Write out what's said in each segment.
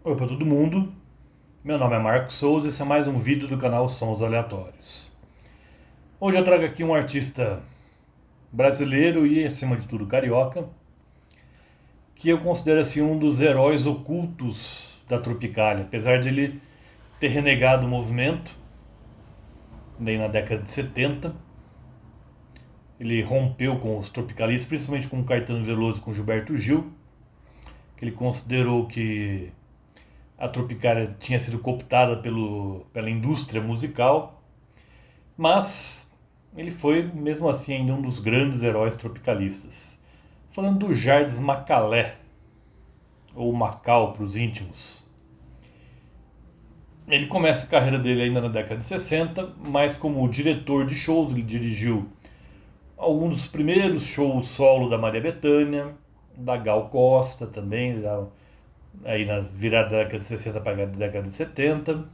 Oi para todo mundo, meu nome é Marcos Souza e esse é mais um vídeo do canal Sons Aleatórios. Hoje eu trago aqui um artista brasileiro e, acima de tudo, carioca, que eu considero assim um dos heróis ocultos da Tropicália, apesar de ele ter renegado o movimento, daí na década de 70, ele rompeu com os tropicalistas, principalmente com Caetano Veloso e com Gilberto Gil, que ele considerou que a Tropicália tinha sido cooptada pela indústria musical. Mas ele foi, mesmo assim, ainda um dos grandes heróis tropicalistas. Falando do Jardim Macalé, ou Macau para os íntimos. Ele começa a carreira dele ainda na década de 60, mas como diretor de shows, ele dirigiu alguns dos primeiros shows solo da Maria Bethânia, da Gal Costa também, já, aí na virada da década de 60 para a década de 70.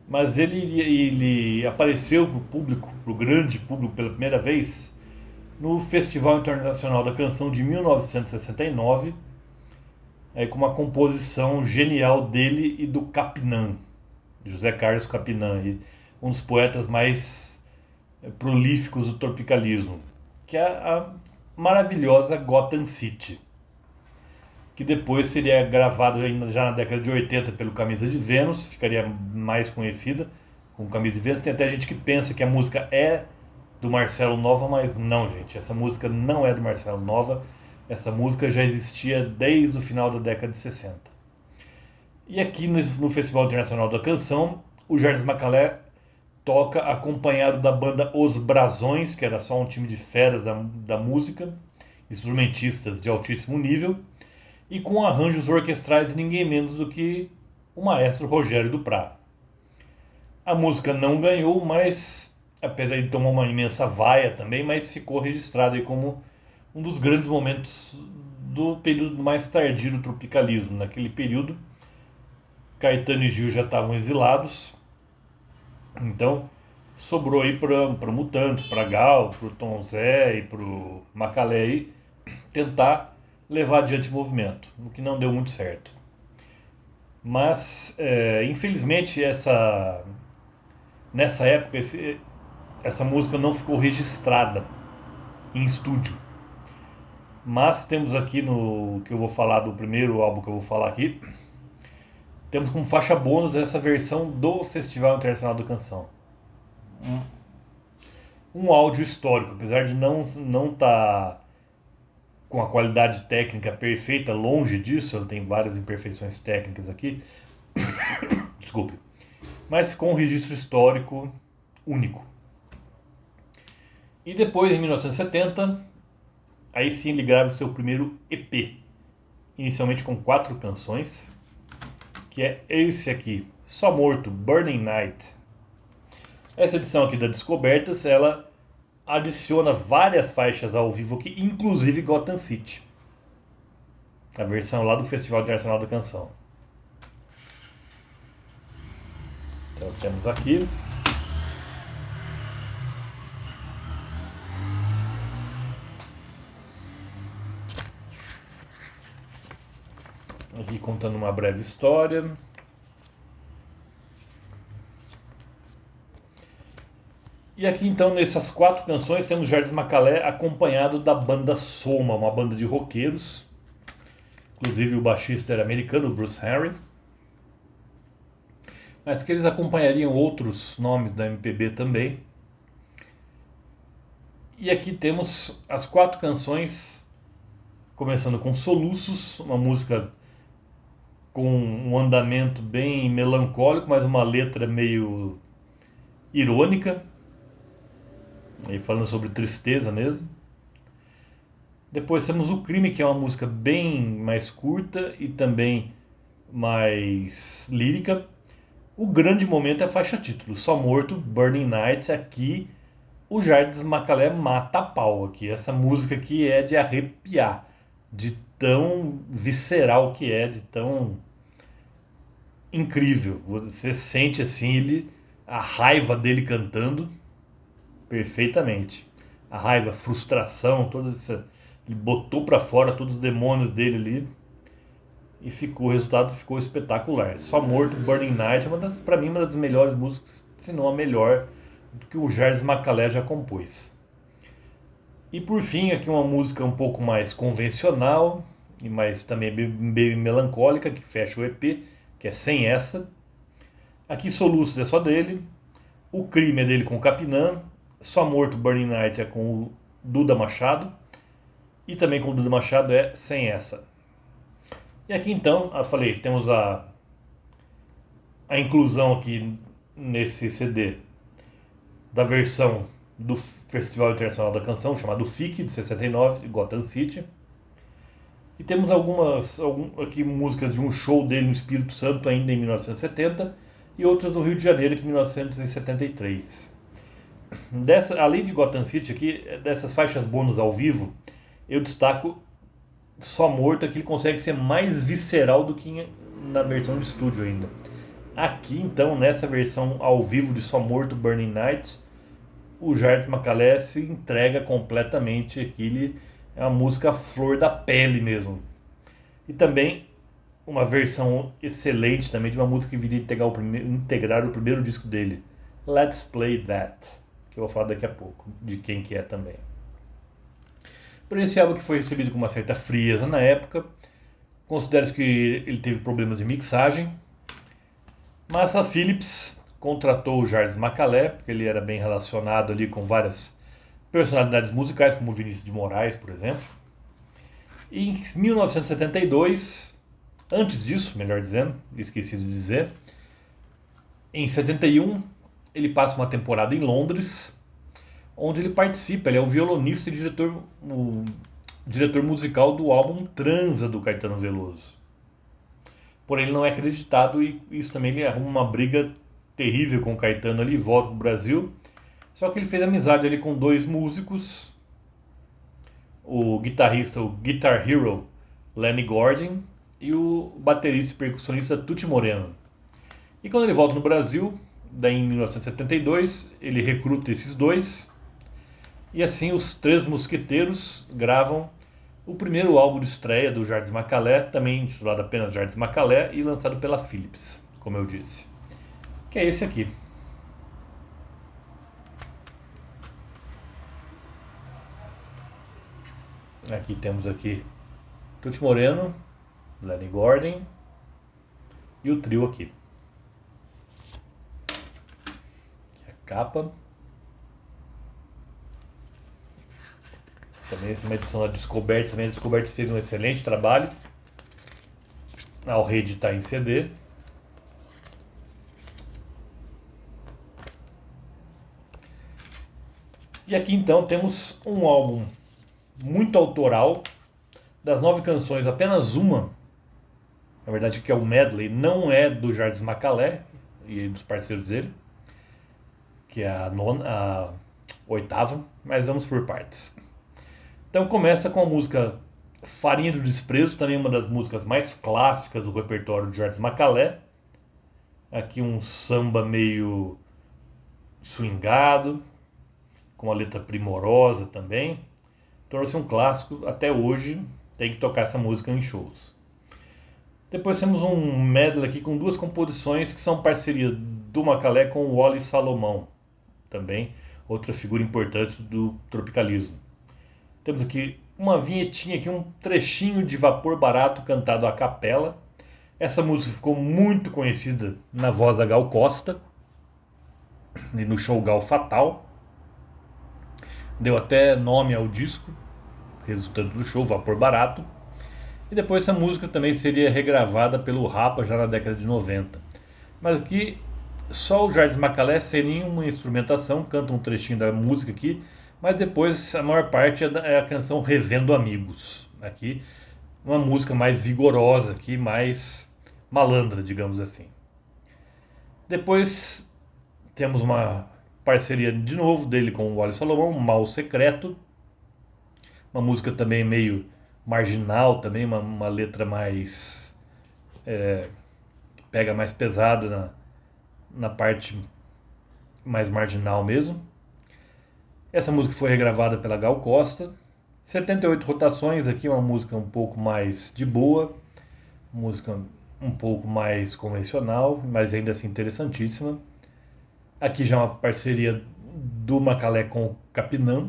Mas ele apareceu para o público, para o grande público, pela primeira vez no Festival Internacional da Canção de 1969, aí com uma composição genial dele e do Capinã, José Carlos Capinã, um dos poetas mais prolíficos do tropicalismo, que é a maravilhosa Gotham City, que depois seria gravado já na década de 80 pelo Camisa de Vênus, ficaria mais conhecida como Camisa de Vênus. Tem até gente que pensa que a música é do Marcelo Nova, mas não, gente. Essa música não é do Marcelo Nova. Essa música já existia desde o final da década de 60. E aqui no Festival Internacional da Canção, o Jardim Macalé toca acompanhado da banda Os Brasões, que era só um time de feras da música, instrumentistas de altíssimo nível, e com arranjos orquestrais de ninguém menos do que o maestro Rogério Duprat. A música não ganhou, mas apesar de tomar uma imensa vaia também, mas ficou registrado aí como um dos grandes momentos do período mais tardio do tropicalismo. Naquele período, Caetano e Gil já estavam exilados, então sobrou aí para Mutantes, para Gal, para o Tom Zé e para o Macalé aí, tentar levar adiante o movimento, o que não deu muito certo. Mas, infelizmente, nessa época, essa música não ficou registrada em estúdio. Mas temos aqui no que eu vou falar do primeiro álbum que eu vou falar aqui, temos como faixa bônus essa versão do Festival Internacional da Canção. Um áudio histórico, apesar de não tá com a qualidade técnica perfeita, longe disso, ela tem várias imperfeições técnicas aqui. Desculpe. Mas ficou um registro histórico único. E depois, em 1970, aí sim ele grava o seu primeiro EP, inicialmente com 4 canções, que é esse aqui, Só Morto, Burning Night. Essa edição aqui da Descobertas, ela adiciona várias faixas ao vivo aqui, inclusive Gotham City, a versão lá do Festival Internacional da Canção. Então temos aqui. Aqui contando uma breve história. E aqui então, nessas 4 canções, temos Jardim Macalé acompanhado da banda Soma, uma banda de roqueiros. Inclusive o baixista era americano, Bruce Henry. Mas que eles acompanhariam outros nomes da MPB também. E aqui temos as 4 canções, começando com Soluços, uma música com um andamento bem melancólico, mas uma letra meio irônica, e falando sobre tristeza mesmo. Depois temos O Crime, que é uma música bem mais curta e também mais lírica. O grande momento é a faixa título, Só Morto, Burning Night. Aqui o Jardim Macalé mata a pau aqui. Essa música aqui é de arrepiar, de tão visceral que é, de tão incrível. Você sente assim a raiva dele cantando perfeitamente. A raiva, a frustração, toda essa, ele botou pra fora todos os demônios dele ali. e o resultado ficou espetacular. Só Morto, Burning Night, para mim uma das melhores músicas, se não a melhor, que o Jardim Macalé já compôs. E por fim, aqui uma música um pouco mais convencional, e mais também bem melancólica, que fecha o EP, que é Sem Essa. Aqui Soluços é só dele, O Crime é dele com o Capinã, Só Morto, Burning Night é com o Duda Machado, e também com o Duda Machado é Sem Essa. E aqui então, eu falei, temos a inclusão aqui nesse CD da versão do Festival Internacional da Canção, chamado FIC, de 69, de Gotham City. E temos algumas aqui músicas de um show dele no Espírito Santo, ainda em 1970, e outras no Rio de Janeiro, aqui em 1973. Além de Gotham City, aqui, dessas faixas bônus ao vivo, eu destaco Só Morto, que ele consegue ser mais visceral do que na versão de estúdio ainda. Aqui, então, nessa versão ao vivo de Só Morto, Burning Night, o Jardim Macalé se entrega completamente. Aquele é uma música flor da pele mesmo. E também uma versão excelente também de uma música que viria integrar o primeiro disco dele, Let's Play That, que eu vou falar daqui a pouco, de quem que é também. Por esse álbum que foi recebido com uma certa frieza na época, considero que ele teve problemas de mixagem, mas a Philips contratou o Jardim Macalé, porque ele era bem relacionado ali com várias personalidades musicais, como Vinícius de Moraes, por exemplo. E em 1972, antes disso, melhor dizendo, esqueci de dizer, em 71 ele passa uma temporada em Londres, onde ele participa, ele é o violonista e o diretor musical do álbum Transa, do Caetano Veloso. Porém ele não é acreditado e isso também ele arruma uma briga terrível com o Caetano ali, volta pro Brasil. Só que ele fez amizade ali com dois músicos, o guitarrista, o Guitar Hero Lenny Gordon e o baterista e percussionista Tuti Moreno. E quando ele volta no Brasil, daí em 1972, ele recruta esses dois e assim os Três Mosqueteiros gravam o primeiro álbum de estreia do Jardim Macalé, também intitulado apenas Jardim Macalé e lançado pela Philips, como eu disse, que é esse aqui. Aqui temos aqui Tuti Moreno, Lenny Gordon e o trio aqui. A capa. Também essa é uma edição da Descoberta. Também a Descoberta fez um excelente trabalho ao reeditar em CD. E aqui então temos um álbum muito autoral. Das 9 canções, apenas uma, na verdade que é o medley, não é do Jardim Macalé e dos parceiros dele, que é a oitava, mas vamos por partes. Então começa com a música Farinha do Desprezo, também uma das músicas mais clássicas do repertório de Jardim Macalé. Aqui um samba meio swingado, com uma letra primorosa também. Tornou-se um clássico, até hoje tem que tocar essa música em shows. Depois temos um medley aqui com duas composições que são parceria do Macalé com o Wally Salomão, também outra figura importante do tropicalismo. Temos aqui uma vinhetinha, aqui, um trechinho de Vapor Barato cantado a capela. Essa música ficou muito conhecida na voz da Gal Costa e no show Gal Fatal. Deu até nome ao disco, resultante do show, Vapor Barato. E depois essa música também seria regravada pelo Rapa já na década de 90. Mas aqui só o Jardim Macalé, sem nenhuma instrumentação, canta um trechinho da música aqui, mas depois a maior parte é a canção Revendo Amigos. Aqui uma música mais vigorosa, aqui, mais malandra, digamos assim. Depois temos uma parceria de novo dele com o Wally Salomão, Mal Secreto. Uma música também meio marginal, também uma letra mais... pega mais pesado na parte mais marginal mesmo. Essa música foi regravada pela Gal Costa. 78 rotações, aqui uma música um pouco mais de boa, música um pouco mais convencional, mas ainda assim interessantíssima. Aqui já uma parceria do Macalé com o Capinã.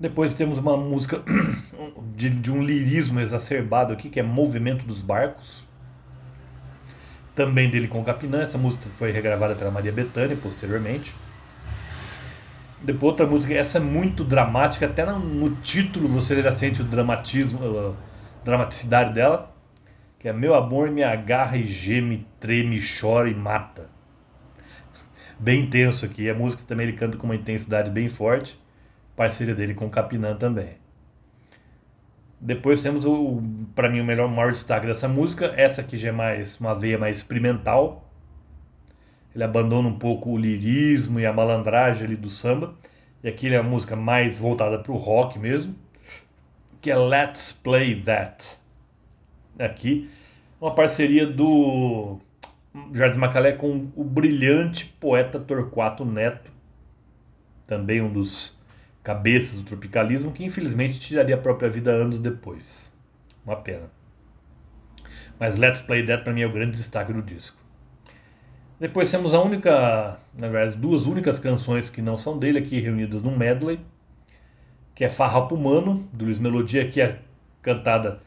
Depois temos uma música de um lirismo exacerbado aqui, que é Movimento dos Barcos. Também dele com o Capinã. Essa música foi regravada pela Maria Bethânia posteriormente. Depois outra música, essa é muito dramática, até no título você já sente o dramatismo, a dramaticidade dela, que é Meu amor me agarra e geme, treme, chora e mata. Bem intenso aqui. A música também ele canta com uma intensidade bem forte. Parceria dele com o Capinã também. Depois temos para mim o maior destaque dessa música. Essa aqui já é mais uma veia mais experimental. Ele abandona um pouco o lirismo e a malandragem ali do samba. E aqui ele é uma música mais voltada para o rock mesmo, que é Let's Play That. Aqui uma parceria do Jardim Macalé com o brilhante poeta Torquato Neto, também um dos cabeças do tropicalismo, que infelizmente tiraria a própria vida anos depois. Uma pena. Mas Let's Play That para mim é o grande destaque do disco. Depois temos a única, na verdade, as duas únicas canções que não são dele aqui reunidas num medley, que é Farrapo Humano, do Luiz Melodia, que é cantada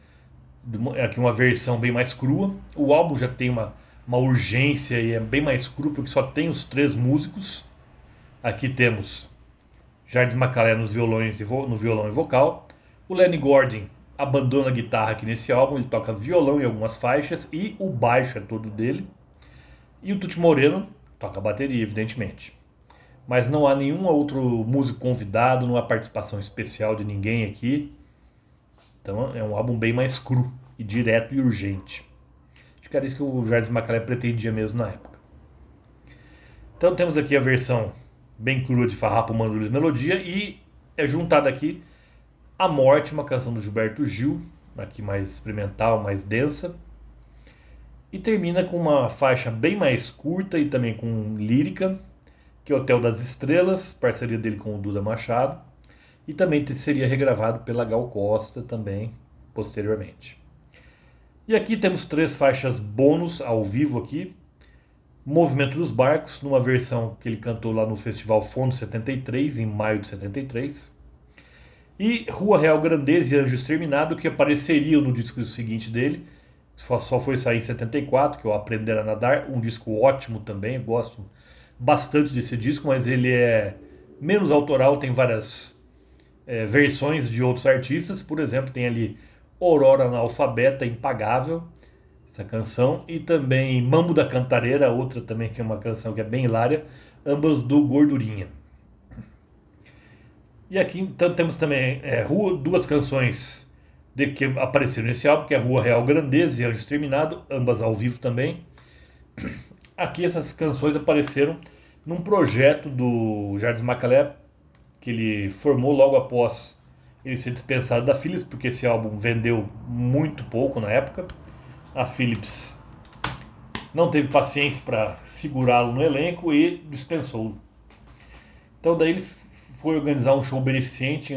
aqui uma versão bem mais crua. O álbum já tem uma urgência e é bem mais cru, porque só tem os 3 músicos. Aqui temos Jardim Macalé no violão e vocal. O Lenny Gordon abandona a guitarra aqui nesse álbum, ele toca violão em algumas faixas e o baixo é todo dele. E o Tuti Moreno toca bateria, evidentemente. Mas não há nenhum outro músico convidado, não há participação especial de ninguém aqui. Então é um álbum bem mais cru e direto e urgente. Acho que era isso que o Jardim Macalé pretendia mesmo na época. Então temos aqui a versão bem crua de Farrapo Humano do Luiz Melodia e é juntada aqui A Morte, uma canção do Gilberto Gil, aqui mais experimental, mais densa. E termina com uma faixa bem mais curta e também com lírica, que é Hotel das Estrelas, parceria dele com o Duda Machado. E também seria regravado pela Gal Costa também, posteriormente. E aqui temos 3 faixas bônus ao vivo aqui. Movimento dos Barcos, numa versão que ele cantou lá no Festival Fono 73, em maio de 73. E Rua Real Grandeza e Anjo Exterminado, que apareceriam no disco seguinte dele, só foi sair em 74, que é o Aprender a Nadar, um disco ótimo também, eu gosto bastante desse disco, mas ele é menos autoral, tem várias versões de outros artistas, por exemplo, tem ali Aurora Analfabeta, Impagável, essa canção, e também Mambo da Cantareira, outra também que é uma canção que é bem hilária, ambas do Gordurinha. E aqui então temos também duas canções que apareceram nesse álbum, que é Rua Real Grandeza e Anjo Exterminado, ambas ao vivo também. Aqui essas canções apareceram num projeto do Jardim Macalé, que ele formou logo após ele ser dispensado da Philips, porque esse álbum vendeu muito pouco na época. A Philips não teve paciência para segurá-lo no elenco e dispensou-o. Então daí ele foi organizar um show beneficente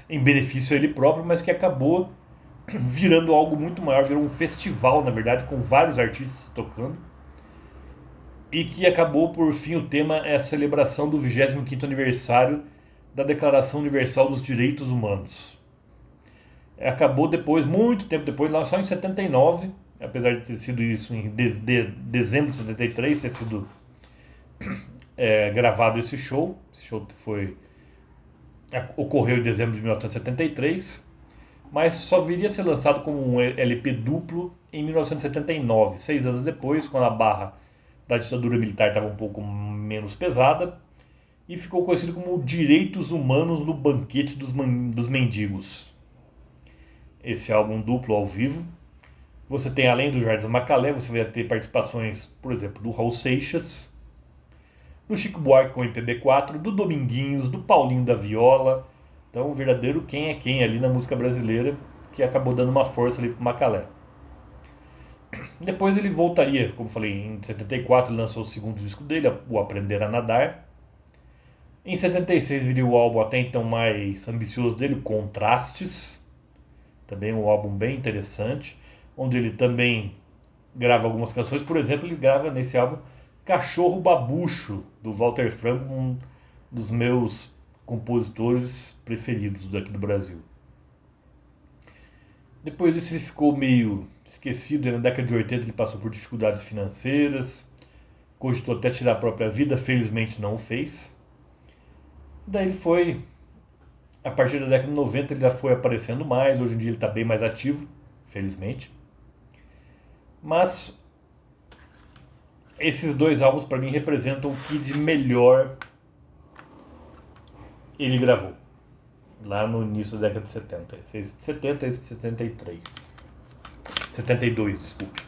em benefício a ele próprio, mas que acabou virando algo muito maior, virou um festival, na verdade, com vários artistas tocando, e que acabou, por fim, o tema é a celebração do 25º aniversário da Declaração Universal dos Direitos Humanos. Acabou depois, muito tempo depois, lá só em 79, apesar de ter sido isso em dezembro de 73, ter sido gravado esse show. Esse show ocorreu em dezembro de 1973, mas só viria a ser lançado como um LP duplo em 1979, 6 anos depois, quando a barra da ditadura militar estava um pouco menos pesada, e ficou conhecido como Direitos Humanos no Banquete dos Mendigos. Esse álbum duplo ao vivo. Você tem, além do Jardim Macalé, você vai ter participações, por exemplo, do Raul Seixas, do Chico Buarque com o MPB4, do Dominguinhos, do Paulinho da Viola. Então, um verdadeiro quem é quem ali na música brasileira, que acabou dando uma força ali pro Macalé. Depois ele voltaria, como falei, em 74 ele lançou o segundo disco dele, o Aprender a Nadar. Em 76 viria o álbum até então mais ambicioso dele, Contrastes, também um álbum bem interessante, onde ele também grava algumas canções. Por exemplo, ele grava nesse álbum Cachorro Babucho, do Walter Franco, um dos meus compositores preferidos daqui do Brasil. Depois disso ele ficou meio esquecido, na década de 80 ele passou por dificuldades financeiras, cogitou até tirar a própria vida, felizmente não o fez. Daí ele foi, a partir da década de 90 ele já foi aparecendo mais, hoje em dia ele está bem mais ativo, felizmente. Mas esses dois álbuns para mim representam o que de melhor ele gravou. Lá no início da década de 70. Esse de 70 e esse de 73. 72, desculpe.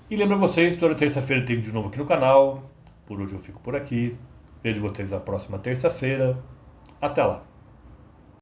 E lembro vocês, toda terça-feira tem vídeo novo aqui no canal. Por hoje eu fico por aqui. Vejo vocês na próxima terça-feira. Até lá.